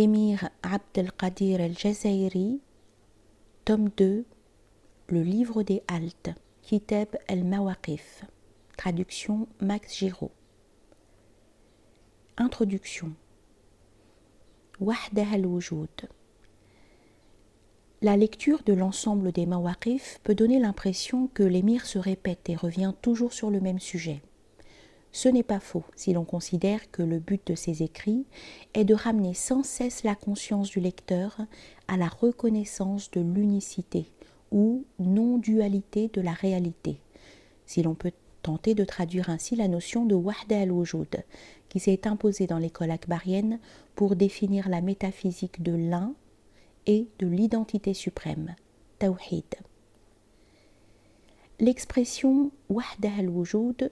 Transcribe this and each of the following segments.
Émir Abdelkadir El-Jazairi, tome 2, le livre des haltes, Kitab El-Mawaqif, traduction Max Giraud. Introduction. Wahdah al-Wujud. La lecture de l'ensemble des Mawaqif peut donner l'impression que l'émir se répète et revient toujours sur le même sujet. Ce n'est pas faux si l'on considère que le but de ces écrits est de ramener sans cesse la conscience du lecteur à la reconnaissance de l'unicité ou non-dualité de la réalité, si l'on peut tenter de traduire ainsi la notion de Wahdah al-Wujud, qui s'est imposée dans l'école akbarienne pour définir la métaphysique de l'un et de l'identité suprême, Tawhid. L'expression Wahdah al-Wujud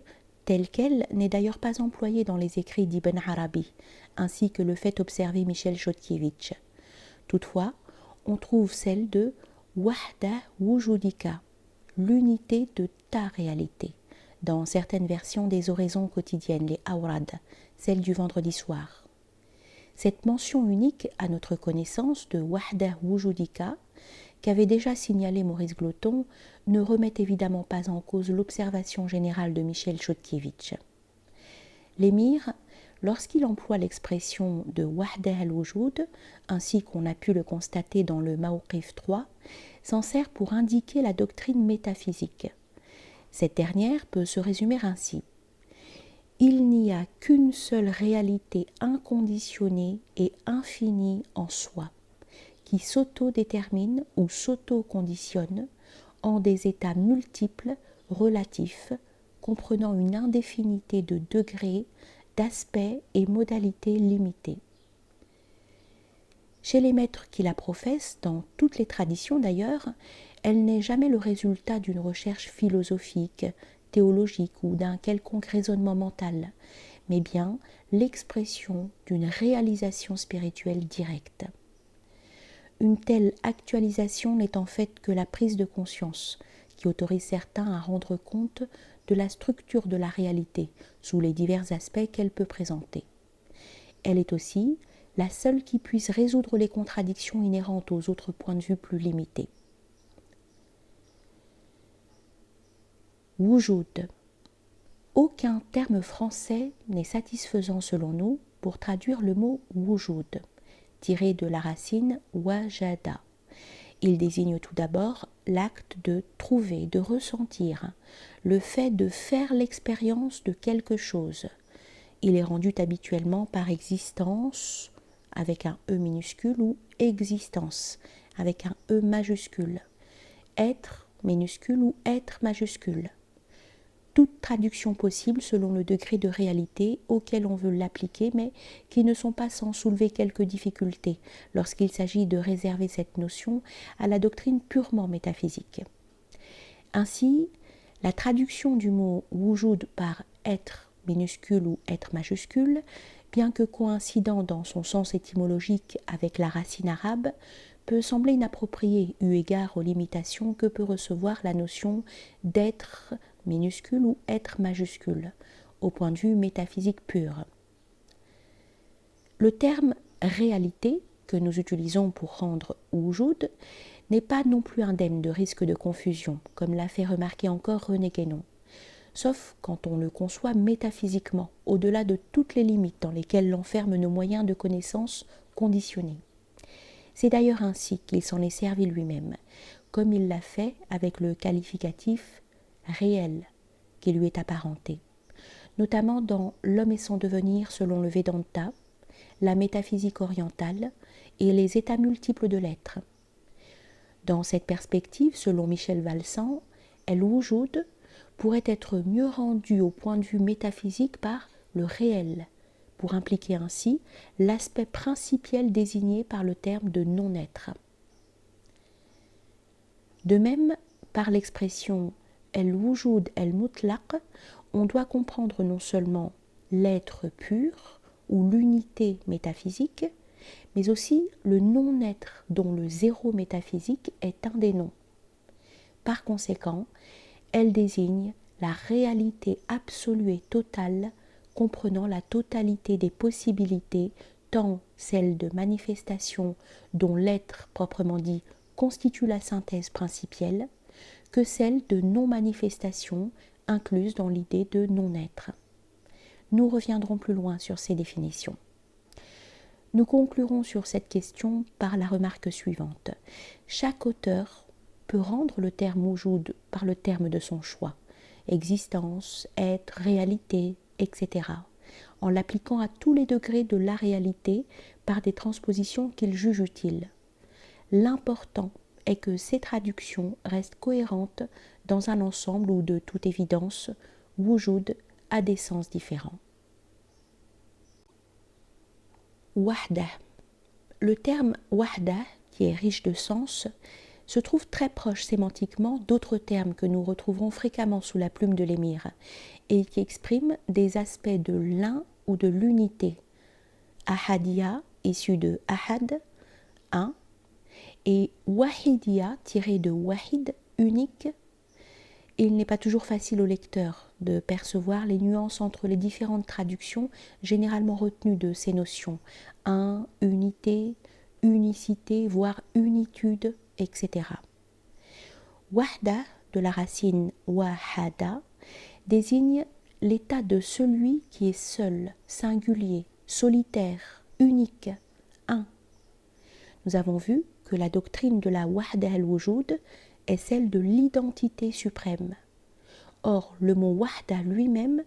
telle qu'elle n'est d'ailleurs pas employée dans les écrits d'Ibn Arabi, ainsi que le fait observer Michel Chodkiewicz. Toutefois, on trouve celle de Wahdah Wujudika, l'unité de ta réalité, dans certaines versions des oraisons quotidiennes, les awrad, celles du vendredi soir. Cette mention unique à notre connaissance de Wahdah Wujudika, qu'avait déjà signalé Maurice Gloton, ne remet évidemment pas en cause l'observation générale de Michel Chodkiewicz. L'émir, lorsqu'il emploie l'expression de Wahdah al-Wujud, ainsi qu'on a pu le constater dans le Mawqif 3, s'en sert pour indiquer la doctrine métaphysique. Cette dernière peut se résumer ainsi. Il n'y a qu'une seule réalité inconditionnée et infinie en soi, qui s'auto-détermine ou s'auto-conditionne en des états multiples, relatifs, comprenant une indéfinité de degrés, d'aspects et modalités limitées. Chez les maîtres qui la professent, dans toutes les traditions d'ailleurs, elle n'est jamais le résultat d'une recherche philosophique, théologique ou d'un quelconque raisonnement mental, mais bien l'expression d'une réalisation spirituelle directe. Une telle actualisation n'est en fait que la prise de conscience, qui autorise certains à rendre compte de la structure de la réalité, sous les divers aspects qu'elle peut présenter. Elle est aussi la seule qui puisse résoudre les contradictions inhérentes aux autres points de vue plus limités. Wujud. Aucun terme français n'est satisfaisant selon nous pour traduire le mot wujud, tiré de la racine wajada. Il désigne tout d'abord l'acte de trouver, de ressentir, le fait de faire l'expérience de quelque chose. Il est rendu habituellement par existence, avec un E minuscule, ou existence, avec un E majuscule, être minuscule ou être majuscule. Toute traduction possible selon le degré de réalité auquel on veut l'appliquer, mais qui ne sont pas sans soulever quelques difficultés lorsqu'il s'agit de réserver cette notion à la doctrine purement métaphysique. Ainsi, la traduction du mot wujud par être minuscule ou être majuscule, bien que coïncidant dans son sens étymologique avec la racine arabe, peut sembler inappropriée eu égard aux limitations que peut recevoir la notion d'être minuscule ou être majuscule, au point de vue métaphysique pur. Le terme réalité que nous utilisons pour rendre wujud n'est pas non plus indemne de risque de confusion, comme l'a fait remarquer encore René Guénon, sauf quand on le conçoit métaphysiquement, au-delà de toutes les limites dans lesquelles l'enferment nos moyens de connaissance conditionnés. C'est d'ailleurs ainsi qu'il s'en est servi lui-même, comme il l'a fait avec le qualificatif réel qui lui est apparenté, notamment dans L'homme et son devenir selon le Vedanta, la métaphysique orientale et les états multiples de l'être. Dans cette perspective, selon Michel Valsan, El-Wujud pourrait être mieux rendu au point de vue métaphysique par le réel, pour impliquer ainsi l'aspect principiel désigné par le terme de non-être. De même, par l'expression El-Wujud el-Mutlaq, on doit comprendre non seulement l'être pur ou l'unité métaphysique, mais aussi le non-être dont le zéro métaphysique est un des noms. Par conséquent, elle désigne la réalité absolue et totale, comprenant la totalité des possibilités tant celle de manifestation dont l'être proprement dit constitue la synthèse principielle, que celle de non-manifestation incluse dans l'idée de non-être. Nous reviendrons plus loin sur ces définitions. Nous conclurons sur cette question par la remarque suivante. Chaque auteur peut rendre le terme wujud par le terme de son choix, existence, être, réalité, etc., en l'appliquant à tous les degrés de la réalité par des transpositions qu'il juge utiles. L'important est que ces traductions restent cohérentes dans un ensemble où, de toute évidence, wujud a des sens différents. Wahda. Le terme wahda, qui est riche de sens, se trouve très proche sémantiquement d'autres termes que nous retrouverons fréquemment sous la plume de l'émir et qui expriment des aspects de l'un ou de l'unité. Ahadiya, issu de ahad, un, et wahidiya, tiré de wahid, unique. Il n'est pas toujours facile au lecteur de percevoir les nuances entre les différentes traductions généralement retenues de ces notions, un, unité, unicité, voire unitude, etc. Wahda, de la racine wahada, désigne l'état de celui qui est seul, singulier, solitaire, unique, un. Nous avons vu que la doctrine de la wahda al-wujud est celle de l'identité suprême. Or, le mot wahda lui-même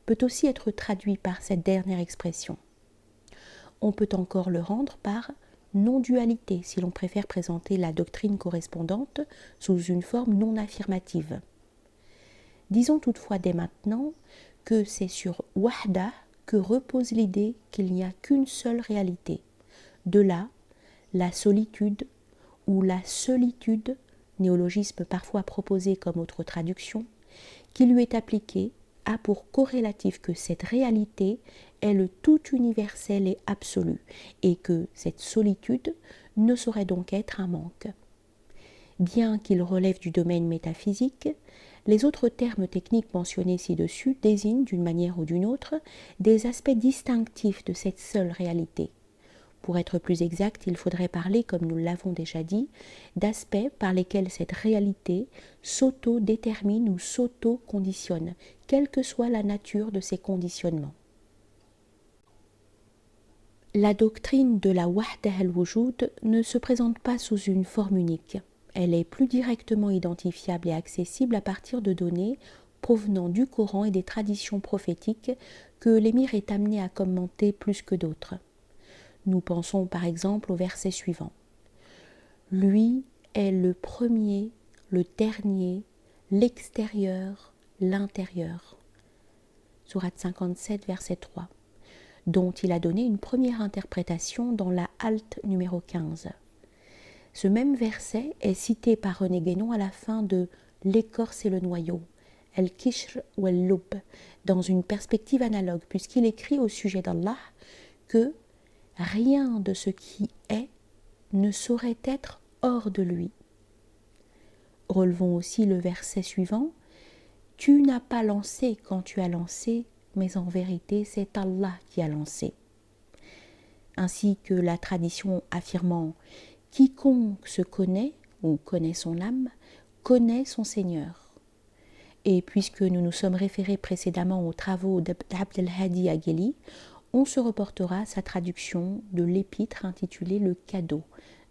peut aussi être traduit par cette dernière expression. On peut encore le rendre par non-dualité si l'on préfère présenter la doctrine correspondante sous une forme non affirmative. Disons toutefois dès maintenant que c'est sur wahda que repose l'idée qu'il n'y a qu'une seule réalité. De là, la solitude ou la solitude, néologisme parfois proposé comme autre traduction, qui lui est appliquée a pour corrélatif que cette réalité est le tout universel et absolu, et que cette solitude ne saurait donc être un manque. Bien qu'il relève du domaine métaphysique, les autres termes techniques mentionnés ci-dessus désignent d'une manière ou d'une autre des aspects distinctifs de cette seule réalité. Pour être plus exact, il faudrait parler, comme nous l'avons déjà dit, d'aspects par lesquels cette réalité s'auto-détermine ou s'auto-conditionne, quelle que soit la nature de ces conditionnements. La doctrine de la wahda al-wujud ne se présente pas sous une forme unique. Elle est plus directement identifiable et accessible à partir de données provenant du Coran et des traditions prophétiques que l'émir est amené à commenter plus que d'autres. Nous pensons par exemple au verset suivant. Lui est le premier, le dernier, l'extérieur, l'intérieur. Sourate 57, verset 3, dont il a donné une première interprétation dans la halte numéro 15. Ce même verset est cité par René Guénon à la fin de L'écorce et le noyau, El-Kishr ou El-Lub, dans une perspective analogue, puisqu'il écrit au sujet d'Allah que rien de ce qui est ne saurait être hors de lui. Relevons aussi le verset suivant. Tu n'as pas lancé quand tu as lancé, mais en vérité c'est Allah qui a lancé. Ainsi que la tradition affirmant quiconque se connaît ou connaît son âme, connaît son Seigneur. Et puisque nous nous sommes référés précédemment aux travaux d'Abd el-Hadi Agheli, on se reportera à sa traduction de l'épître intitulée Le Cadeau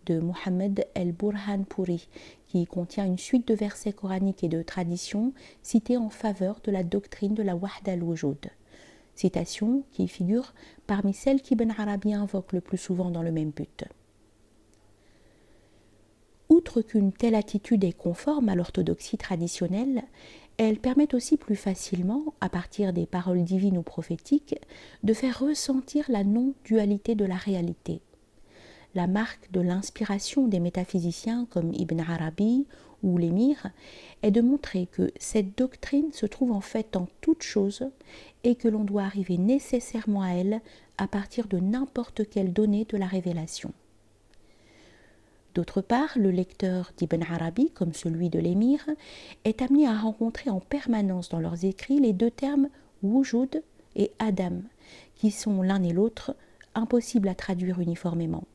de Mohammed el-Burhanpuri, qui contient une suite de versets coraniques et de traditions cités en faveur de la doctrine de la wahda al-wujud. Citation qui figure parmi celles qu'Ibn Arabi invoque le plus souvent dans le même but. Outre qu'une telle attitude est conforme à l'orthodoxie traditionnelle, elle permet aussi plus facilement, à partir des paroles divines ou prophétiques, de faire ressentir la non-dualité de la réalité. La marque de l'inspiration des métaphysiciens comme Ibn Arabi ou l'émir est de montrer que cette doctrine se trouve en fait en toute chose et que l'on doit arriver nécessairement à elle à partir de n'importe quelle donnée de la révélation. D'autre part, le lecteur d'Ibn Arabi, comme celui de l'émir, est amené à rencontrer en permanence dans leurs écrits les deux termes wujud et adam, qui sont l'un et l'autre impossible à traduire uniformément.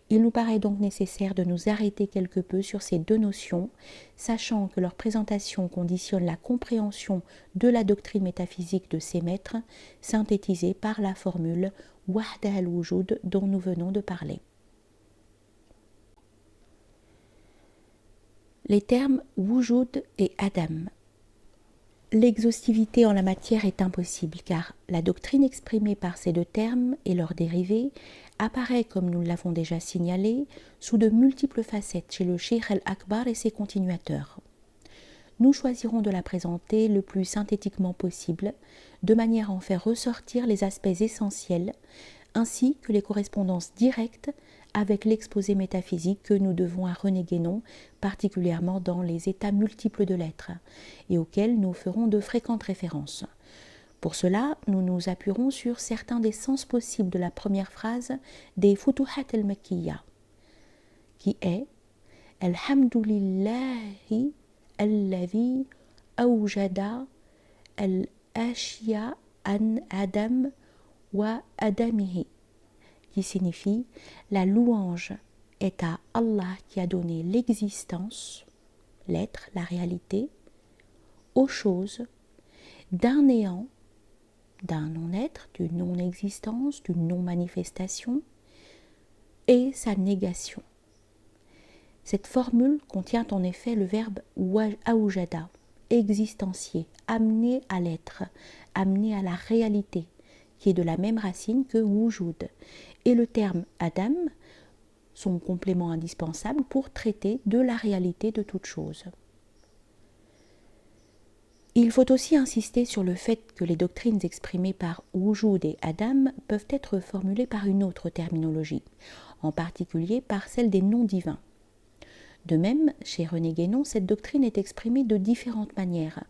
Il nous paraît donc nécessaire de nous arrêter quelque peu sur ces deux notions, sachant que leur présentation conditionne la compréhension de la doctrine métaphysique de ces maîtres, synthétisée par la formule Wahda al-Wujud dont nous venons de parler. Les termes Wujud et Adam. L'exhaustivité en la matière est impossible car la doctrine exprimée par ces deux termes et leurs dérivés apparaît, comme nous l'avons déjà signalé, sous de multiples facettes chez le Cheikh al-Akbar et ses continuateurs. Nous choisirons de la présenter le plus synthétiquement possible, de manière à en faire ressortir les aspects essentiels, ainsi que les correspondances directes avec l'exposé métaphysique que nous devons à René Guénon, particulièrement dans les états multiples de l'être, et auxquels nous ferons de fréquentes références. Pour cela, nous nous appuierons sur certains des sens possibles de la première phrase des Futuhat al-Makkiyya, qui est « Alhamdulillahi alladhi awjada al-ashya an Adam wa Adamihi » qui signifie « La louange est à Allah qui a donné l'existence, l'être, la réalité, aux choses, d'un néant, d'un non-être, d'une non-existence, d'une non-manifestation, et sa négation. » Cette formule contient en effet le verbe awjada, existencier, amener à l'être, amener à la réalité, qui est de la même racine que wujud, et le terme Adam, son complément indispensable pour traiter de la réalité de toute chose. Il faut aussi insister sur le fait que les doctrines exprimées par wujud et Adam peuvent être formulées par une autre terminologie, en particulier par celle des noms divins. De même, chez René Guénon, cette doctrine est exprimée de différentes manières,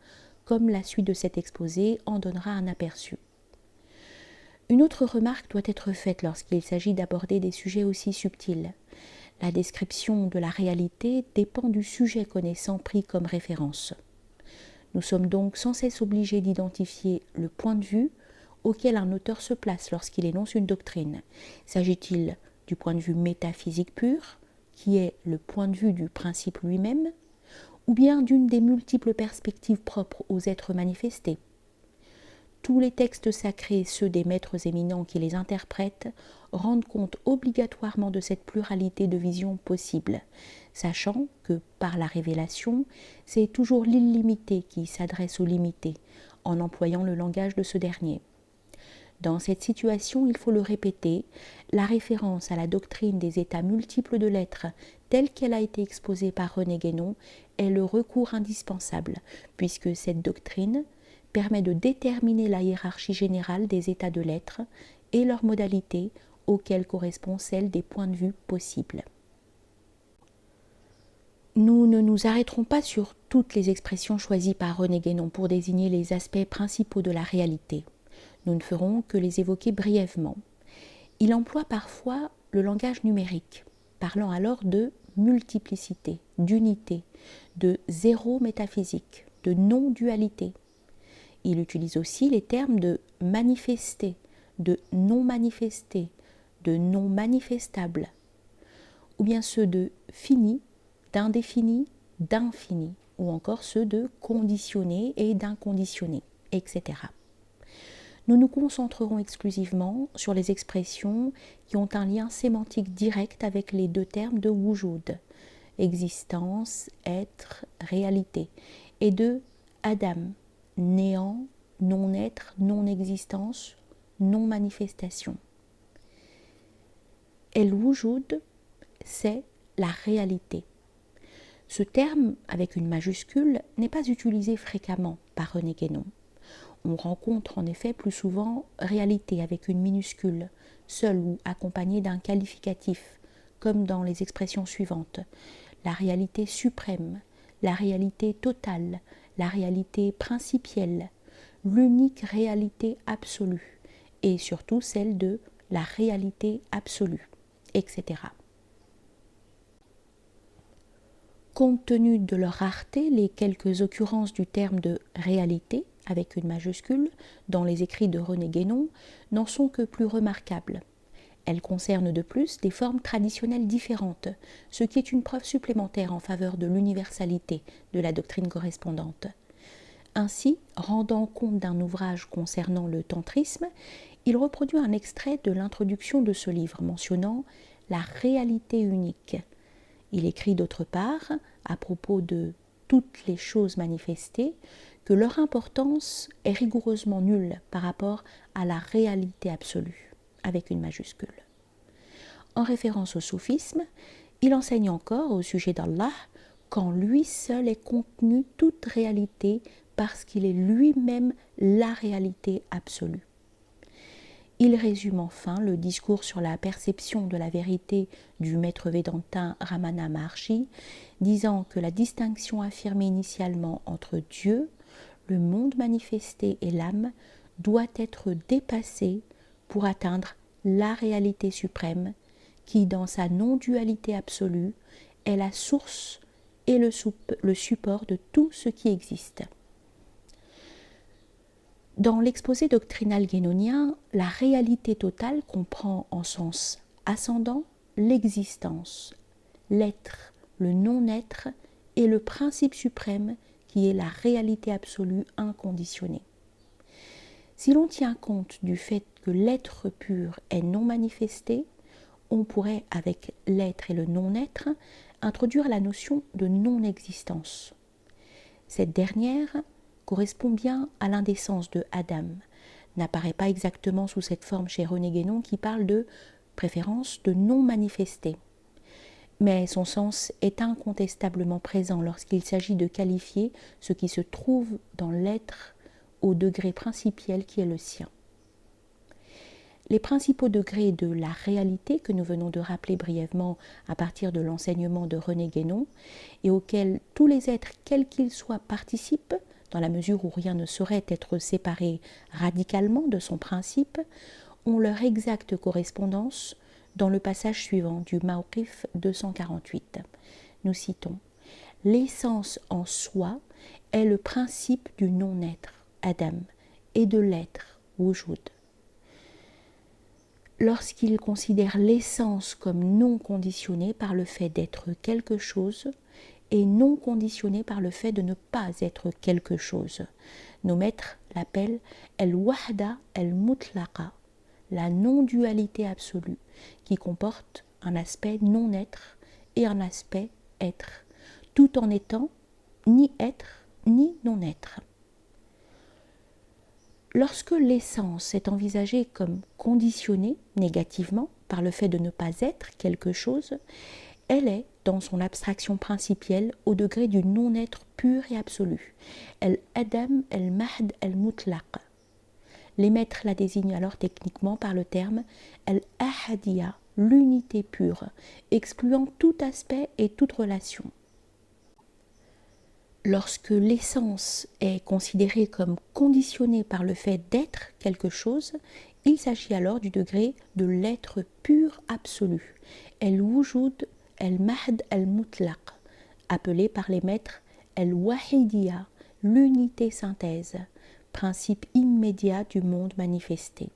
comme la suite de cet exposé en donnera un aperçu. Une autre remarque doit être faite lorsqu'il s'agit d'aborder des sujets aussi subtils. La description de la réalité dépend du sujet connaissant pris comme référence. Nous sommes donc sans cesse obligés d'identifier le point de vue auquel un auteur se place lorsqu'il énonce une doctrine. S'agit-il du point de vue métaphysique pur, qui est le point de vue du principe lui-même, ou bien d'une des multiples perspectives propres aux êtres manifestés? Tous les textes sacrés, ceux des maîtres éminents qui les interprètent, rendent compte obligatoirement de cette pluralité de visions possibles, sachant que, par la révélation, c'est toujours l'illimité qui s'adresse au limité, en employant le langage de ce dernier. Dans cette situation, il faut le répéter, la référence à la doctrine des états multiples de l'être, telle qu'elle a été exposée par René Guénon, est le recours indispensable, puisque cette doctrine permet de déterminer la hiérarchie générale des états de l'être et leurs modalités auxquelles correspond celle des points de vue possibles. Nous ne nous arrêterons pas sur toutes les expressions choisies par René Guénon pour désigner les aspects principaux de la réalité. Nous ne ferons que les évoquer brièvement. Il emploie parfois le langage numérique, parlant alors de multiplicité, d'unité, de zéro métaphysique, de non-dualité. Il utilise aussi les termes de manifesté, de non manifesté, de non manifestable, ou bien ceux de fini, d'indéfini, d'infini, ou encore ceux de conditionné et d'inconditionné, etc. Nous nous concentrerons exclusivement sur les expressions qui ont un lien sémantique direct avec les deux termes de wujud, existence, être, réalité, et de Adam, néant, non-être, non-existence, non-manifestation. El-Wujud, c'est la réalité. Ce terme, avec une majuscule, n'est pas utilisé fréquemment par René Guénon. On rencontre en effet plus souvent réalité avec une minuscule, seule ou accompagnée d'un qualificatif, comme dans les expressions suivantes: la réalité suprême, la réalité totale, la réalité principielle, l'unique réalité absolue, et surtout celle de la réalité absolue, etc. Compte tenu de leur rareté, les quelques occurrences du terme de réalité, avec une majuscule, dans les écrits de René Guénon, n'en sont que plus remarquables. Elle concerne de plus des formes traditionnelles différentes, ce qui est une preuve supplémentaire en faveur de l'universalité de la doctrine correspondante. Ainsi, rendant compte d'un ouvrage concernant le tantrisme, il reproduit un extrait de l'introduction de ce livre mentionnant la réalité unique. Il écrit d'autre part, à propos de toutes les choses manifestées, que leur importance est rigoureusement nulle par rapport à la réalité absolue, avec une majuscule. En référence au soufisme, il enseigne encore au sujet d'Allah qu'en lui seul est contenue toute réalité parce qu'il est lui-même la réalité absolue. Il résume enfin le discours sur la perception de la vérité du maître védantin Ramana Maharshi, disant que la distinction affirmée initialement entre Dieu, le monde manifesté et l'âme doit être dépassée pour atteindre la réalité suprême qui, dans sa non-dualité absolue, est la source et le support de tout ce qui existe. Dans l'exposé doctrinal guénonien, la réalité totale comprend en sens ascendant l'existence, l'être, le non-être et le principe suprême qui est la réalité absolue inconditionnée. Si l'on tient compte du fait que l'être pur est non manifesté, on pourrait, avec l'être et le non-être, introduire la notion de non-existence. Cette dernière correspond bien à l'indécence de Adam, n'apparaît pas exactement sous cette forme chez René Guénon qui parle de préférence de non manifesté. Mais son sens est incontestablement présent lorsqu'il s'agit de qualifier ce qui se trouve dans l'être au degré principiel qui est le sien. Les principaux degrés de la réalité que nous venons de rappeler brièvement à partir de l'enseignement de René Guénon et auxquels tous les êtres, quels qu'ils soient, participent, dans la mesure où rien ne saurait être séparé radicalement de son principe, ont leur exacte correspondance dans le passage suivant du Mawqif 248. Nous citons « L'essence en soi est le principe du non-être, Adam, et de l'être, Wujud. Lorsqu'il considère l'essence comme non conditionnée par le fait d'être quelque chose, et non conditionnée par le fait de ne pas être quelque chose. Nos maîtres l'appellent El-Wahda El-Mutlaqa, la non-dualité absolue, qui comporte un aspect non-être et un aspect être, tout en étant ni être ni non-être. Lorsque l'essence est envisagée comme conditionnée négativement par le fait de ne pas être quelque chose, elle est, dans son abstraction principielle, au degré du non-être pur et absolu. El-Adam, El-Mahd, El-Mutlaq. Les maîtres la désignent alors techniquement par le terme El-Ahadiyya, l'unité pure, excluant tout aspect et toute relation. Lorsque l'essence est considérée comme conditionnée par le fait d'être quelque chose, il s'agit alors du degré de l'être pur absolu. El-Wujud, El-Mahd El-Mutlaq, appelé par les maîtres El-Wahidiyya, l'unité synthèse, principe immédiat du monde manifesté.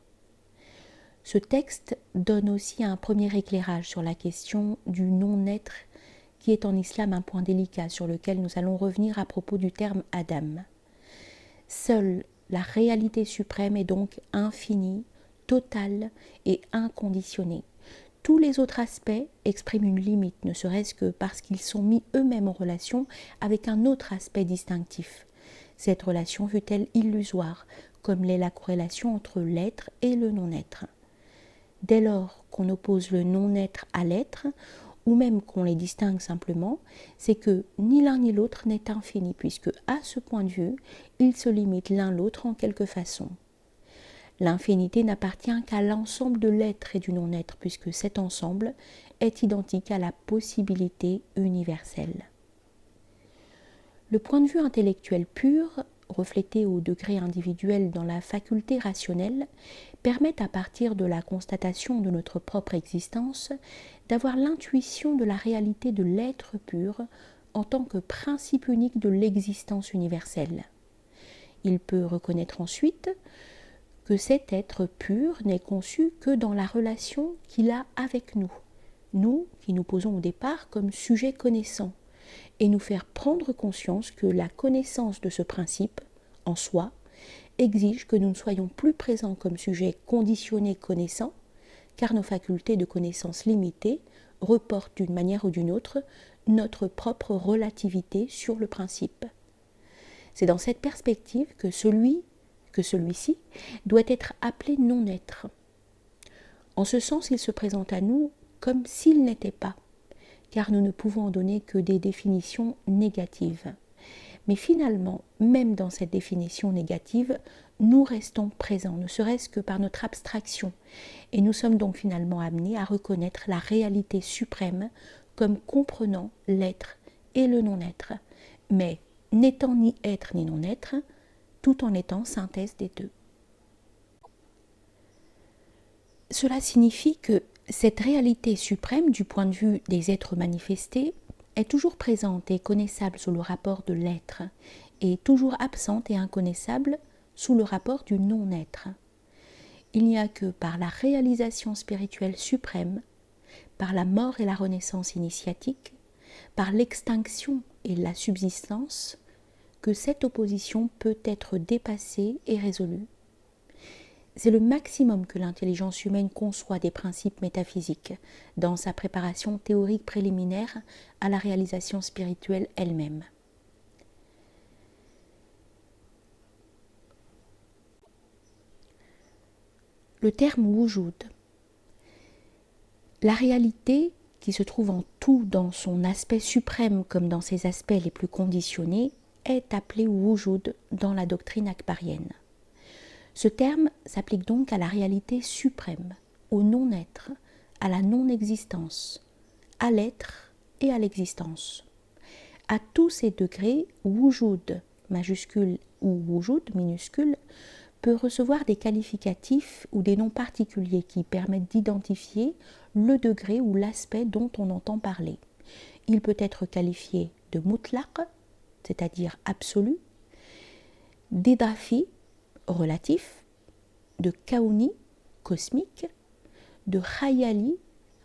Ce texte donne aussi un premier éclairage sur la question du non-être qui est en islam un point délicat sur lequel nous allons revenir à propos du terme Adam. Seule la réalité suprême est donc infinie, totale et inconditionnée. Tous les autres aspects expriment une limite, ne serait-ce que parce qu'ils sont mis eux-mêmes en relation avec un autre aspect distinctif. Cette relation fut-elle illusoire, comme l'est la corrélation entre l'être et le non-être. Dès lors qu'on oppose le non-être à l'être, ou même qu'on les distingue simplement, c'est que ni l'un ni l'autre n'est infini, puisque à ce point de vue, ils se limitent l'un l'autre en quelque façon. L'infinité n'appartient qu'à l'ensemble de l'être et du non-être, puisque cet ensemble est identique à la possibilité universelle. Le point de vue intellectuel pur, reflété au degré individuel dans la faculté rationnelle, permet à partir de la constatation de notre propre existence d'avoir l'intuition de la réalité de l'être pur en tant que principe unique de l'existence universelle. Il peut reconnaître ensuite que cet être pur n'est conçu que dans la relation qu'il a avec nous, nous qui nous posons au départ comme sujet connaissant, et nous faire prendre conscience que la connaissance de ce principe, en soi, exige que nous ne soyons plus présents comme sujet conditionné connaissant, car nos facultés de connaissance limitées reportent d'une manière ou d'une autre notre propre relativité sur le principe. C'est dans cette perspective que celui-ci doit être appelé non-être. En ce sens, il se présente à nous comme s'il n'était pas, car nous ne pouvons en donner que des définitions négatives. Mais finalement, même dans cette définition négative, nous restons présents, ne serait-ce que par notre abstraction, et nous sommes donc finalement amenés à reconnaître la réalité suprême comme comprenant l'être et le non-être, mais n'étant ni être ni non-être, tout en étant synthèse des deux. Cela signifie que cette réalité suprême du point de vue des êtres manifestés est toujours présente et connaissable sous le rapport de l'être, et toujours absente et inconnaissable sous le rapport du non-être. Il n'y a que par la réalisation spirituelle suprême, par la mort et la renaissance initiatique, par l'extinction et la subsistance, que cette opposition peut être dépassée et résolue. C'est le maximum que l'intelligence humaine conçoit des principes métaphysiques dans sa préparation théorique préliminaire à la réalisation spirituelle elle-même. Le terme wujud. La réalité, qui se trouve en tout dans son aspect suprême comme dans ses aspects les plus conditionnés, est appelée wujud dans la doctrine akbarienne. Ce terme s'applique donc à la réalité suprême, au non-être, à la non-existence, à l'être et à l'existence. À tous ces degrés, wujud majuscule ou wujud minuscule peut recevoir des qualificatifs ou des noms particuliers qui permettent d'identifier le degré ou l'aspect dont on entend parler. Il peut être qualifié de mutlaq, c'est-à-dire absolu, d'idafi, relatif, de kaouni, cosmique, de khayali,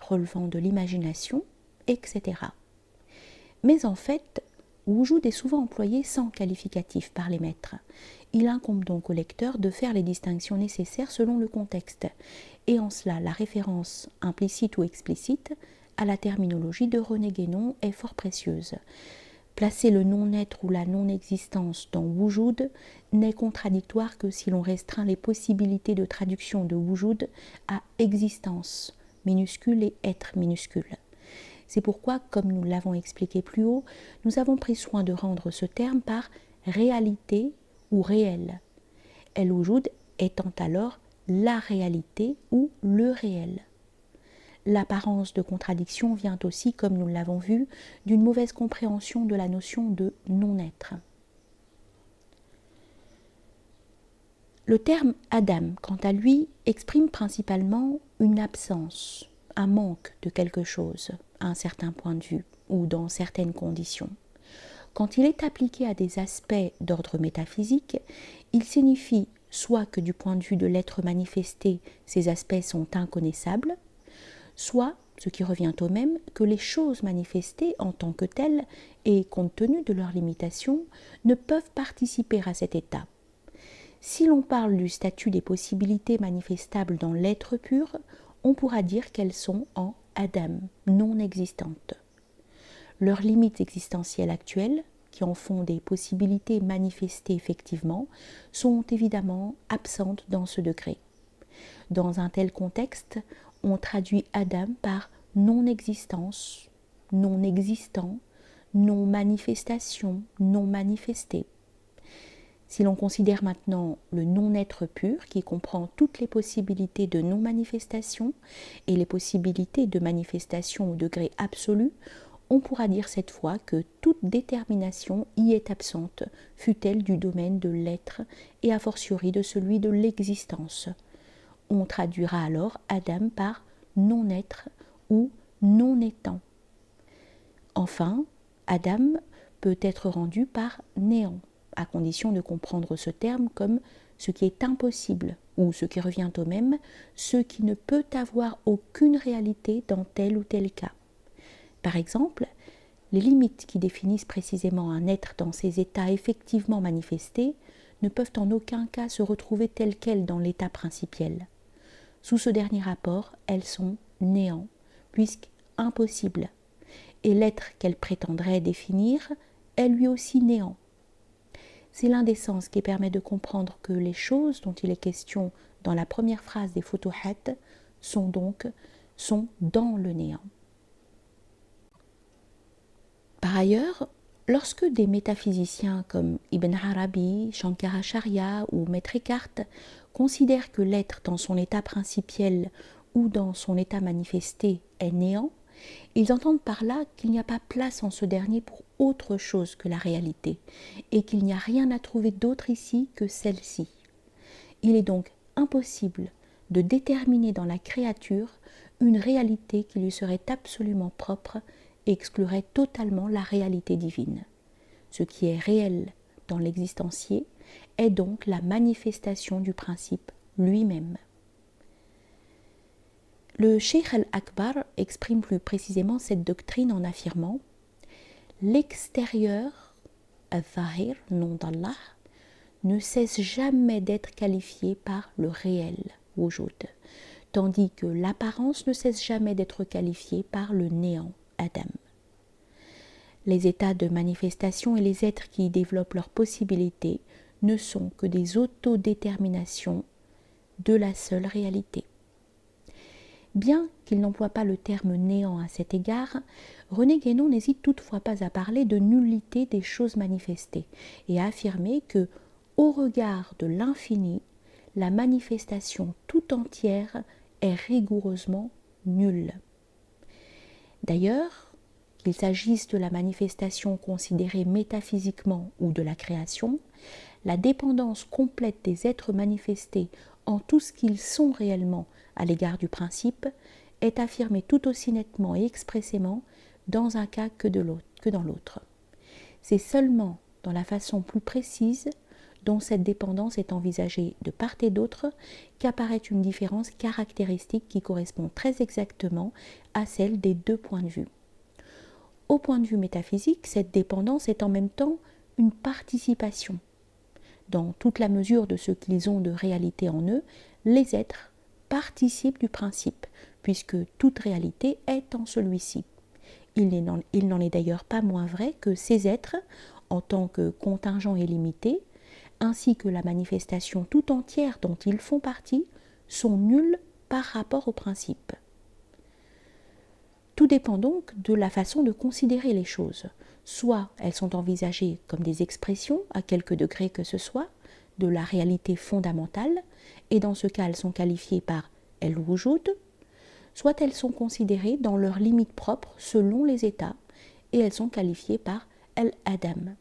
relevant de l'imagination, etc. Mais en fait, wujud est souvent employé sans qualificatif par les maîtres. Il incombe donc au lecteur de faire les distinctions nécessaires selon le contexte, et en cela la référence implicite ou explicite à la terminologie de René Guénon est fort précieuse. Placer le non-être ou la non-existence dans wujud n'est contradictoire que si l'on restreint les possibilités de traduction de wujud à existence minuscule et être minuscule. C'est pourquoi, comme nous l'avons expliqué plus haut, nous avons pris soin de rendre ce terme par réalité ou réel. El-Wujud étant alors la réalité ou le réel. L'apparence de contradiction vient aussi, comme nous l'avons vu, d'une mauvaise compréhension de la notion de non-être. Le terme Adam, quant à lui, exprime principalement une absence, un manque de quelque chose, à un certain point de vue ou dans certaines conditions. Quand il est appliqué à des aspects d'ordre métaphysique, il signifie soit que du point de vue de l'être manifesté, ces aspects sont inconnaissables, soit, ce qui revient au même, que les choses manifestées en tant que telles, et compte tenu de leurs limitations, ne peuvent participer à cet état. Si l'on parle du statut des possibilités manifestables dans l'être pur, on pourra dire qu'elles sont en Adam, non existantes. Leurs limites existentielles actuelles, qui en font des possibilités manifestées effectivement, sont évidemment absentes dans ce degré. Dans un tel contexte, on traduit Adam par non-existence, non-existant, non-manifestation, non-manifesté. Si l'on considère maintenant le non-être pur, qui comprend toutes les possibilités de non-manifestation et les possibilités de manifestation au degré absolu, on pourra dire cette fois que toute détermination y est absente, fût-elle du domaine de l'être et a fortiori de celui de l'existence. On traduira alors Adam par non-être ou non-étant. Enfin, Adam peut être rendu par néant, à condition de comprendre ce terme comme ce qui est impossible ou ce qui revient au même, ce qui ne peut avoir aucune réalité dans tel ou tel cas. Par exemple, les limites qui définissent précisément un être dans ses états effectivement manifestés ne peuvent en aucun cas se retrouver telles quelles dans l'état principiel. Sous ce dernier rapport, elles sont néant, puisque impossibles, et l'être qu'elles prétendraient définir est lui aussi néant. C'est l'un des sens qui permet de comprendre que les choses dont il est question dans la première phrase des Futuhat sont dans le néant. Par ailleurs, lorsque des métaphysiciens comme Ibn Arabi, Shankaracharya ou Maître Eckhart considèrent que l'être dans son état principiel ou dans son état manifesté est néant, ils entendent par là qu'il n'y a pas place en ce dernier pour autre chose que la réalité, et qu'il n'y a rien à trouver d'autre ici que celle-ci. Il est donc impossible de déterminer dans la créature une réalité qui lui serait absolument propre et exclurait totalement la réalité divine. Ce qui est réel dans l'existencier est donc la manifestation du principe lui-même. Le Cheikh al-Akbar exprime plus précisément cette doctrine en affirmant « L'extérieur, al-Zahir, nom d'Allah, ne cesse jamais d'être qualifié par le réel, wujud, tandis que l'apparence ne cesse jamais d'être qualifiée par le néant, Adam. Les états de manifestation et les êtres qui y développent leurs possibilités ne sont que des autodéterminations de la seule réalité. » Bien qu'il n'emploie pas le terme néant à cet égard, René Guénon n'hésite toutefois pas à parler de nullité des choses manifestées et à affirmer que, au regard de l'infini, la manifestation tout entière est rigoureusement nulle. D'ailleurs, qu'il s'agisse de la manifestation considérée métaphysiquement ou de la création, la dépendance complète des êtres manifestés en tout ce qu'ils sont réellement à l'égard du principe est affirmée tout aussi nettement et expressément dans un cas que dans l'autre. C'est seulement dans la façon plus précise dont cette dépendance est envisagée de part et d'autre qu'apparaît une différence caractéristique qui correspond très exactement à celle des deux points de vue. Au point de vue métaphysique, cette dépendance est en même temps une participation. Dans toute la mesure de ce qu'ils ont de réalité en eux, les êtres participent du principe, puisque toute réalité est en celui-ci. Il n'en est d'ailleurs pas moins vrai que ces êtres, en tant que contingents et limités, ainsi que la manifestation tout entière dont ils font partie, sont nuls par rapport au principe. Tout dépend donc de la façon de considérer les choses. Soit elles sont envisagées comme des expressions, à quelque degré que ce soit, de la réalité fondamentale, et dans ce cas elles sont qualifiées par el-wujud, soit elles sont considérées dans leurs limites propres selon les états, et elles sont qualifiées par el-adam.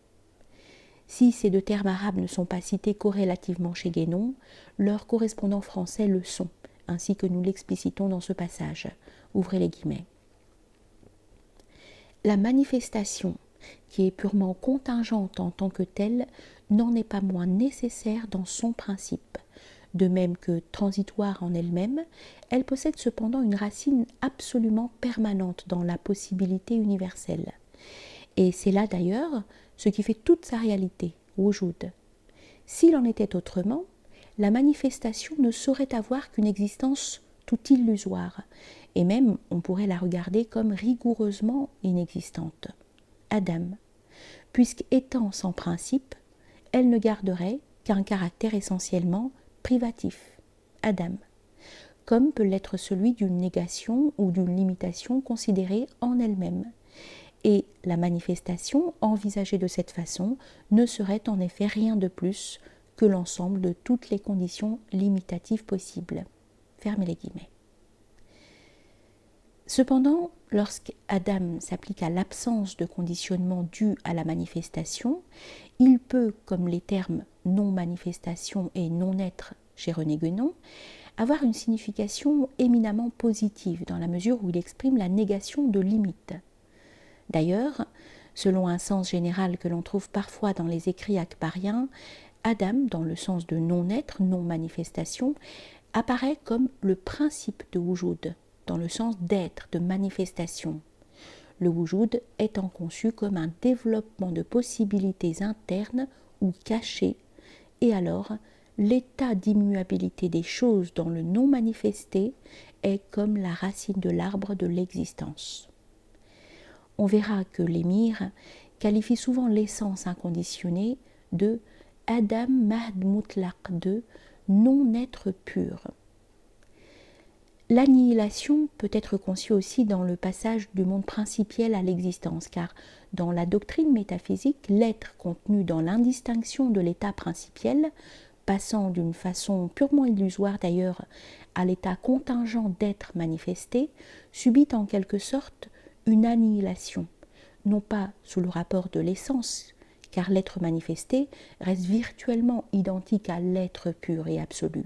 Si ces deux termes arabes ne sont pas cités corrélativement chez Guénon, leurs correspondants français le sont, ainsi que nous l'explicitons dans ce passage. Ouvrez les guillemets. La manifestation, qui est purement contingente en tant que telle, n'en est pas moins nécessaire dans son principe. De même que transitoire en elle-même, elle possède cependant une racine absolument permanente dans la possibilité universelle. Et c'est là d'ailleurs ce qui fait toute sa réalité, wujud. S'il en était autrement, la manifestation ne saurait avoir qu'une existence tout illusoire, et même on pourrait la regarder comme rigoureusement inexistante. Adam, puisqu'étant sans principe, elle ne garderait qu'un caractère essentiellement privatif, Adam, comme peut l'être celui d'une négation ou d'une limitation considérée en elle-même. Et la manifestation, envisagée de cette façon, ne serait en effet rien de plus que l'ensemble de toutes les conditions limitatives possibles. Fermez les guillemets. Cependant, lorsqu'Adam s'applique à l'absence de conditionnement dû à la manifestation, il peut, comme les termes non-manifestation et non-être chez René Guénon, avoir une signification éminemment positive dans la mesure où il exprime la négation de limites. D'ailleurs, selon un sens général que l'on trouve parfois dans les écrits akbariens, Adam, dans le sens de non-être, non-manifestation, apparaît comme le principe de Wujud, dans le sens d'être, de manifestation. Le Wujud étant conçu comme un développement de possibilités internes ou cachées, et alors l'état d'immuabilité des choses dans le non manifesté est comme la racine de l'arbre de l'existence. On verra que l'émir qualifie souvent l'essence inconditionnée de Adam Mahd Mutlaq, de non-être pur. L'annihilation peut être conçue aussi dans le passage du monde principiel à l'existence, car dans la doctrine métaphysique, l'être contenu dans l'indistinction de l'état principiel, passant d'une façon purement illusoire d'ailleurs à l'état contingent d'être manifesté, subit en quelque sorte une annihilation, non pas sous le rapport de l'essence, car l'être manifesté reste virtuellement identique à l'être pur et absolu,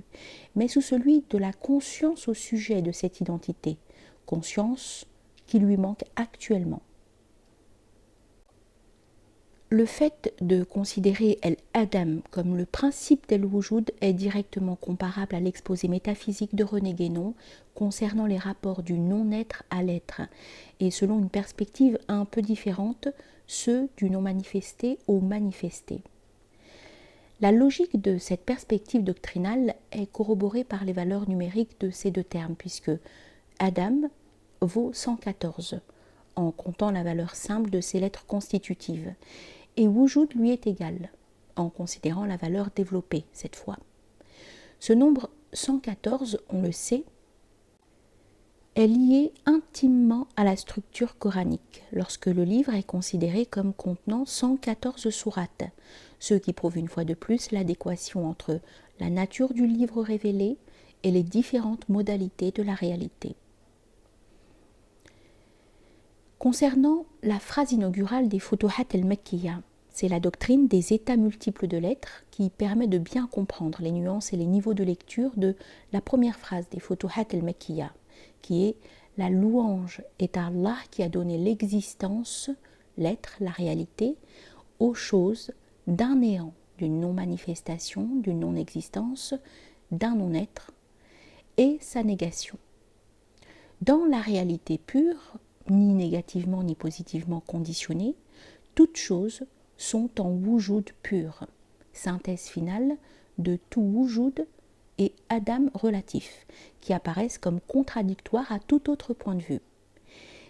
mais sous celui de la conscience au sujet de cette identité, conscience qui lui manque actuellement. Le fait de considérer El-Adam comme le principe d'El-Wujud est directement comparable à l'exposé métaphysique de René Guénon concernant les rapports du non-être à l'être, et selon une perspective un peu différente, ceux du non-manifesté au manifesté. La logique de cette perspective doctrinale est corroborée par les valeurs numériques de ces deux termes, puisque Adam vaut 114, en comptant la valeur simple de ses lettres constitutives, et Wujud lui est égal, en considérant la valeur développée cette fois. Ce nombre 114, on le sait, est lié intimement à la structure coranique, lorsque le livre est considéré comme contenant 114 sourates, ce qui prouve une fois de plus l'adéquation entre la nature du livre révélé et les différentes modalités de la réalité. Concernant la phrase inaugurale des Futuhat el-Makkiya, c'est la doctrine des états multiples de l'être qui permet de bien comprendre les nuances et les niveaux de lecture de la première phrase des Futuhat el-Makkiya, qui est la louange est à Allah qui a donné l'existence, l'être, la réalité, aux choses d'un néant, d'une non-manifestation, d'une non-existence, d'un non-être, et sa négation. Dans la réalité pure, ni négativement ni positivement conditionnée, toutes choses sont en wujud pur, synthèse finale de tout wujud et Adam relatif, qui apparaissent comme contradictoires à tout autre point de vue.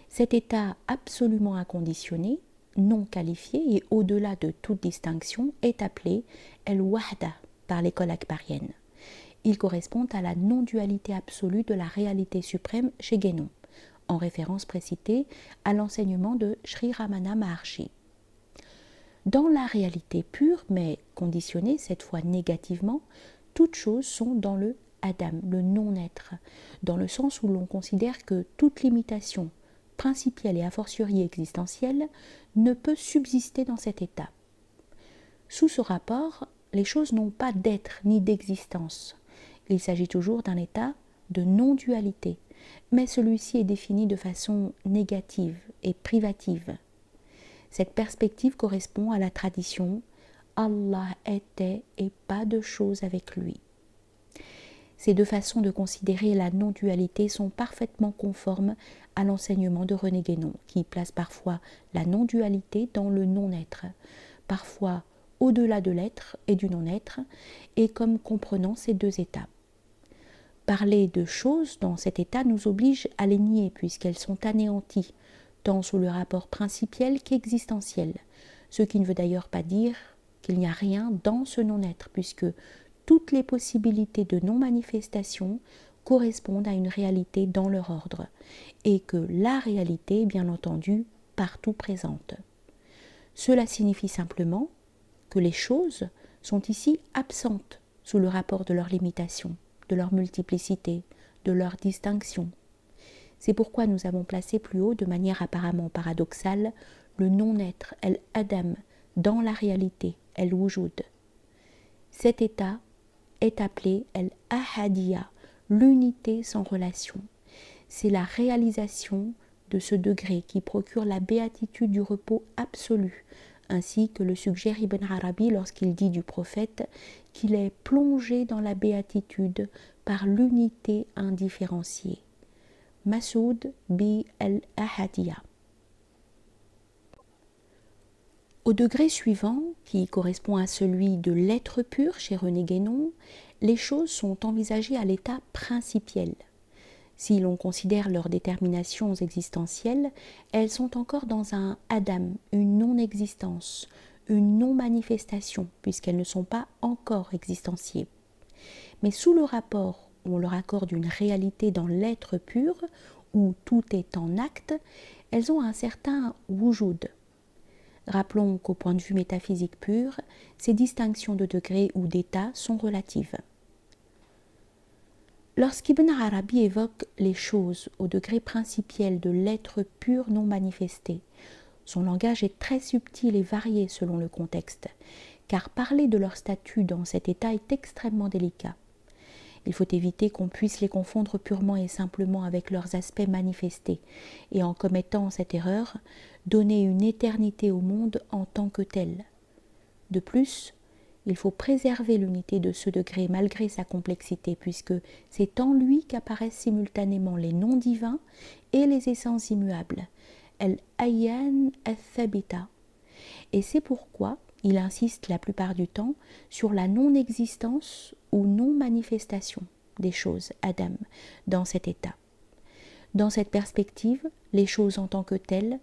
Cet état absolument inconditionné, non qualifié et au-delà de toute distinction, est appelé El-Wahda par l'école akbarienne. Il correspond à la non-dualité absolue de la réalité suprême chez Guénon, en référence précitée à l'enseignement de Sri Ramana Maharshi. Dans la réalité pure, mais conditionnée cette fois négativement, toutes choses sont dans le Adam, le non-être, dans le sens où l'on considère que toute limitation, principielle et a fortiori existentielle, ne peut subsister dans cet état. Sous ce rapport, les choses n'ont pas d'être ni d'existence. Il s'agit toujours d'un état de non-dualité, mais celui-ci est défini de façon négative et privative. Cette perspective correspond à la tradition « Allah était et pas de choses avec lui ». Ces deux façons de considérer la non-dualité sont parfaitement conformes à l'enseignement de René Guénon, qui place parfois la non-dualité dans le non-être, parfois au-delà de l'être et du non-être, et comme comprenant ces deux états. Parler de choses dans cet état nous oblige à les nier puisqu'elles sont anéanties, tant sous le rapport principiel qu'existentiel, ce qui ne veut d'ailleurs pas dire qu'il n'y a rien dans ce non-être, puisque toutes les possibilités de non-manifestation correspondent à une réalité dans leur ordre, et que la réalité est bien entendu partout présente. Cela signifie simplement que les choses sont ici absentes sous le rapport de leur limitation, de leur multiplicité, de leur distinction. C'est pourquoi nous avons placé plus haut, de manière apparemment paradoxale, le non-être, El-Adam, dans la réalité, El-Wujud. Cet état est appelé El-Ahadiyya, l'unité sans relation. C'est la réalisation de ce degré qui procure la béatitude du repos absolu, ainsi que le suggère Ibn Arabi lorsqu'il dit du prophète qu'il est plongé dans la béatitude par l'unité indifférenciée. Masoud bi al-Ahadiyya. Au degré suivant, qui correspond à celui de l'être pur chez René Guénon, les choses sont envisagées à l'état principiel. Si l'on considère leurs déterminations existentielles, elles sont encore dans un Adam, une non-existence, une non-manifestation, puisqu'elles ne sont pas encore existenciées. Mais sous le rapport où on leur accorde une réalité dans l'être pur, où tout est en acte, elles ont un certain wujud. Rappelons qu'au point de vue métaphysique pur, ces distinctions de degré ou d'état sont relatives. Lorsqu'Ibn Arabi évoque les choses au degré principiel de l'être pur non manifesté, son langage est très subtil et varié selon le contexte, car parler de leur statut dans cet état est extrêmement délicat. Il faut éviter qu'on puisse les confondre purement et simplement avec leurs aspects manifestés, et en commettant cette erreur, donner une éternité au monde en tant que tel. De plus, il faut préserver l'unité de ce degré malgré sa complexité, puisque c'est en lui qu'apparaissent simultanément les noms divins et les essences immuables, al-ayyan al-thabita. Et c'est pourquoi il insiste la plupart du temps sur la non-existence ou non-manifestation des choses, Adam, dans cet état. Dans cette perspective, les choses en tant que telles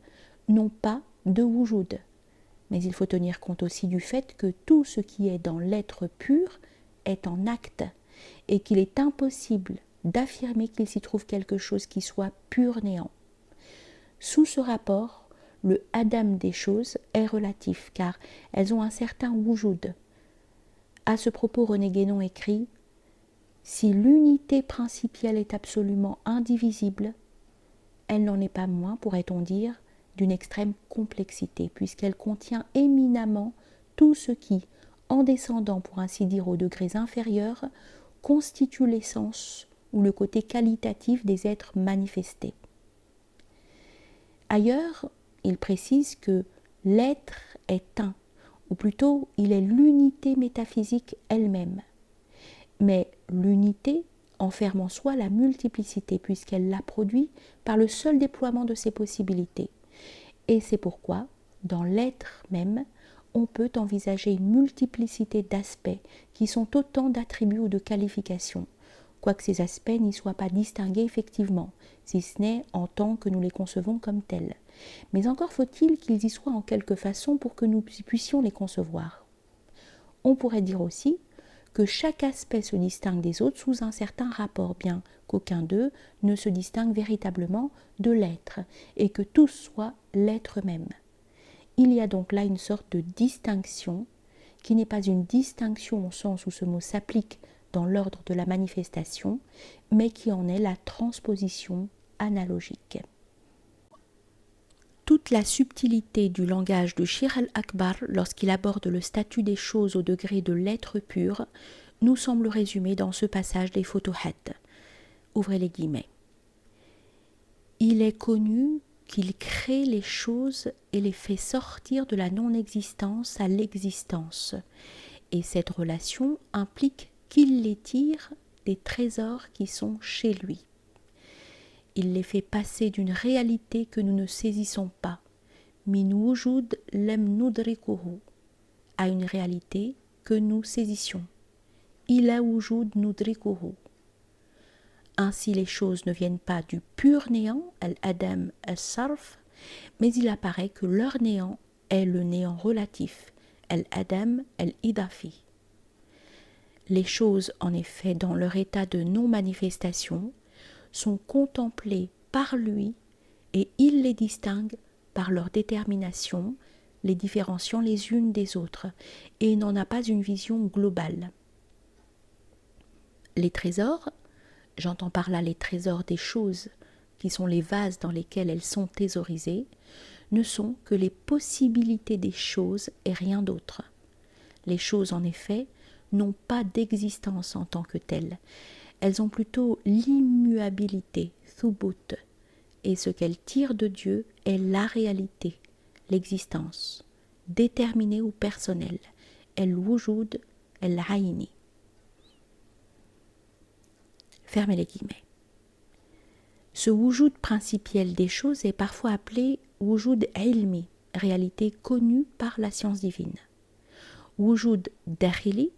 n'ont pas de wujud. Mais il faut tenir compte aussi du fait que tout ce qui est dans l'être pur est en acte et qu'il est impossible d'affirmer qu'il s'y trouve quelque chose qui soit pur néant. Sous ce rapport, le Adam des choses est relatif car elles ont un certain wujud. À ce propos, René Guénon écrit « Si l'unité principielle est absolument indivisible, elle n'en est pas moins, pourrait-on dire, d'une extrême complexité, puisqu'elle contient éminemment tout ce qui, en descendant pour ainsi dire aux degrés inférieurs, constitue l'essence ou le côté qualitatif des êtres manifestés. » Ailleurs, il précise que l'être est un, ou plutôt il est l'unité métaphysique elle-même. Mais l'unité enferme en soi la multiplicité, puisqu'elle la produit par le seul déploiement de ses possibilités. Et c'est pourquoi, dans l'être même, on peut envisager une multiplicité d'aspects qui sont autant d'attributs ou de qualifications, quoique ces aspects n'y soient pas distingués effectivement, si ce n'est en tant que nous les concevons comme tels. Mais encore faut-il qu'ils y soient en quelque façon pour que nous puissions les concevoir. On pourrait dire aussi que chaque aspect se distingue des autres sous un certain rapport, bien qu'aucun d'eux ne se distingue véritablement de l'être, et que tous soient l'être même. Il y a donc là une sorte de distinction, qui n'est pas une distinction au sens où ce mot s'applique dans l'ordre de la manifestation, mais qui en est la transposition analogique. Toute la subtilité du langage de Shir al-Akbar lorsqu'il aborde le statut des choses au degré de l'être pur nous semble résumée dans ce passage des Futuhat. Ouvrez les guillemets. Il est connu qu'il crée les choses et les fait sortir de la non-existence à l'existence, et cette relation implique qu'il les tire des trésors qui sont chez lui. Il les fait passer d'une réalité que nous ne saisissons pas, min wujud lem nudrikuhu, à une réalité que nous saisissions, ila wujud nudrikuhu. Ainsi les choses ne viennent pas du pur néant, al-adam al-sarf, mais il apparaît que leur néant est le néant relatif, al-adam al-idafi. Les choses, en effet, dans leur état de non-manifestation, sont contemplées par lui et il les distingue par leur détermination, les différenciant les unes des autres, et n'en a pas une vision globale. Les trésors, j'entends par là les trésors des choses, qui sont les vases dans lesquels elles sont thésaurisées, ne sont que les possibilités des choses et rien d'autre. Les choses, en effet, n'ont pas d'existence en tant que telles. Elles ont plutôt l'immuabilité, thubut, et ce qu'elles tirent de Dieu est la réalité, l'existence. déterminé ou personnel. El-wujud el-aini. Fermez les guillemets. Ce wujud principiel des choses est parfois appelé wujud ilmi, réalité connue par la science divine. Wujud dakhili,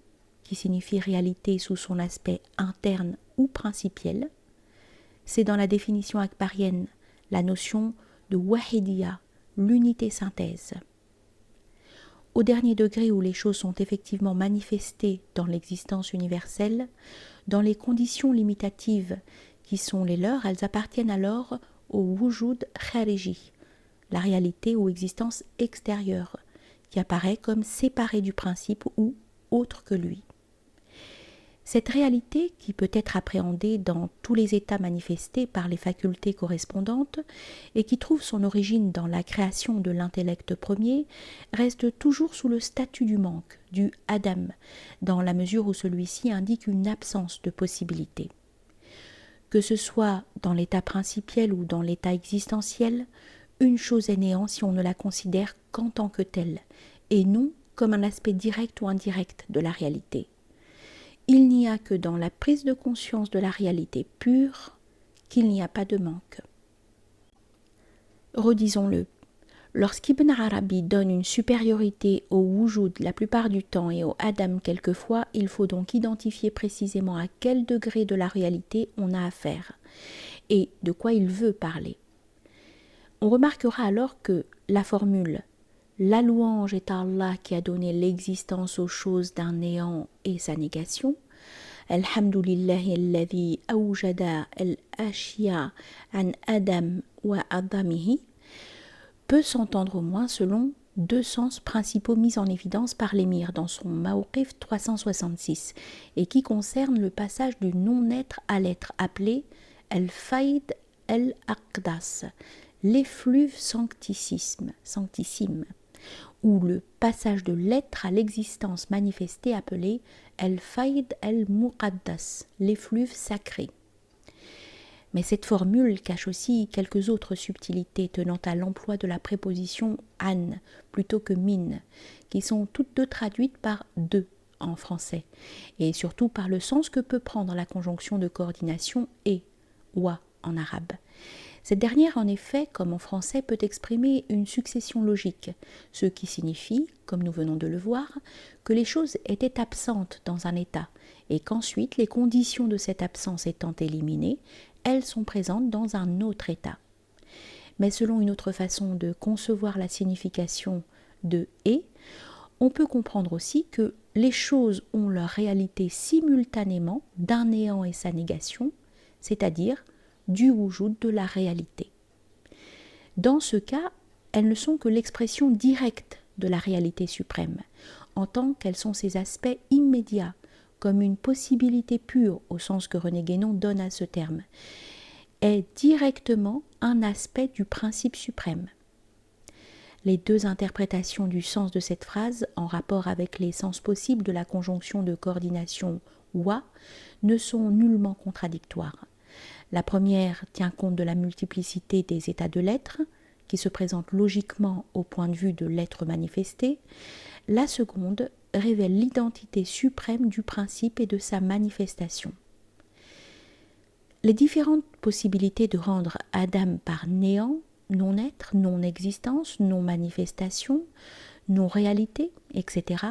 qui signifie réalité sous son aspect interne ou principiel, c'est dans la définition akbarienne la notion de wahidiyya, l'unité synthèse. Au dernier degré où les choses sont effectivement manifestées dans l'existence universelle, dans les conditions limitatives qui sont les leurs, elles appartiennent alors au wujud khariji, la réalité ou existence extérieure, qui apparaît comme séparée du principe ou autre que lui. Cette réalité, qui peut être appréhendée dans tous les états manifestés par les facultés correspondantes et qui trouve son origine dans la création de l'intellect premier, reste toujours sous le statut du manque, du Adam, dans la mesure où celui-ci indique une absence de possibilité. Que ce soit dans l'état principiel ou dans l'état existentiel, une chose est néant si on ne la considère qu'en tant que telle, et non comme un aspect direct ou indirect de la réalité. Il n'y a que dans la prise de conscience de la réalité pure qu'il n'y a pas de manque. Redisons-le, lorsqu'Ibn Arabi donne une supériorité au wujud la plupart du temps et au Adam quelquefois, il faut donc identifier précisément à quel degré de la réalité on a affaire et de quoi il veut parler. On remarquera alors que la formule « La louange est à Allah qui a donné l'existence aux choses d'un néant et sa négation » Alhamdulillahi alladhi awjada al-ashya an Adam wa adamihi peut s'entendre au moins selon deux sens principaux mis en évidence par l'émir dans son Mawqif 366 et qui concernent le passage du non-être à l'être appelé al-fayd al-aqdas, l'effluve sanctissime, ou le passage de l'être à l'existence manifestée appelé al-fayd al-muqaddas, l'effluve sacré. Mais cette formule cache aussi quelques autres subtilités tenant à l'emploi de la préposition an plutôt que min, qui sont toutes deux traduites par de en français, et surtout par le sens que peut prendre la conjonction de coordination et wa en arabe. Cette dernière, en effet, comme en français, peut exprimer une succession logique, ce qui signifie, comme nous venons de le voir, que les choses étaient absentes dans un état, et qu'ensuite, les conditions de cette absence étant éliminées, elles sont présentes dans un autre état. Mais selon une autre façon de concevoir la signification de « et », on peut comprendre aussi que les choses ont leur réalité simultanément d'un néant et sa négation, c'est-à-dire du wujud de la réalité. Dans ce cas, elles ne sont que l'expression directe de la réalité suprême, en tant qu'elles sont ses aspects immédiats, comme une possibilité pure, au sens que René Guénon donne à ce terme, est directement un aspect du principe suprême. Les deux interprétations du sens de cette phrase, en rapport avec les sens possibles de la conjonction de coordination wa, ne sont nullement contradictoires. La première tient compte de la multiplicité des états de l'être, qui se présentent logiquement au point de vue de l'être manifesté. La seconde révèle l'identité suprême du principe et de sa manifestation. Les différentes possibilités de rendre Adam par néant, non-être, non-existence, non-manifestation, non-réalité, etc.,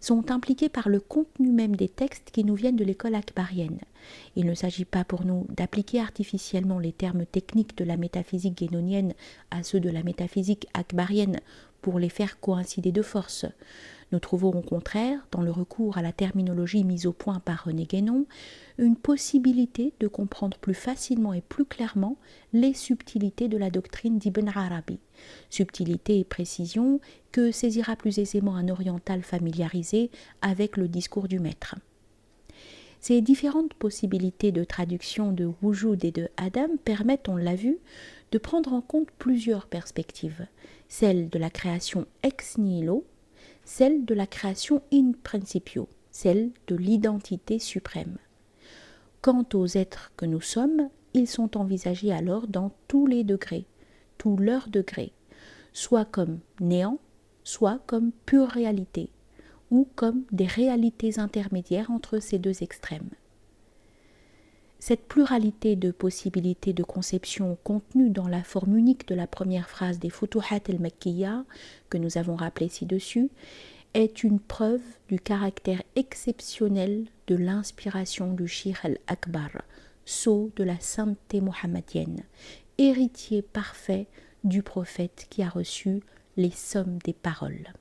sont impliquées par le contenu même des textes qui nous viennent de l'école akbarienne. Il ne s'agit pas pour nous d'appliquer artificiellement les termes techniques de la métaphysique guénonienne à ceux de la métaphysique akbarienne pour les faire coïncider de force. Nous trouvons au contraire, dans le recours à la terminologie mise au point par René Guénon, une possibilité de comprendre plus facilement et plus clairement les subtilités de la doctrine d'Ibn Arabi. Subtilité et précision que saisira plus aisément un oriental familiarisé avec le discours du maître. Ces différentes possibilités de traduction de wujud et de Adam permettent, on l'a vu, de prendre en compte plusieurs perspectives, celle de la création ex nihilo, celle de la création in principio, celle de l'identité suprême. Quant aux êtres que nous sommes, ils sont envisagés alors dans tous les degrés, tous leurs degrés, soit comme néant, soit comme pure réalité, ou comme des réalités intermédiaires entre ces deux extrêmes. Cette pluralité de possibilités de conception contenue dans la forme unique de la première phrase des Futuhat al-Makkiyya, que nous avons rappelée ci-dessus, est une preuve du caractère exceptionnel de l'inspiration du Shir al-Akbar, sceau de la sainteté mohammedienne, héritier parfait du prophète qui a reçu les sommes des paroles.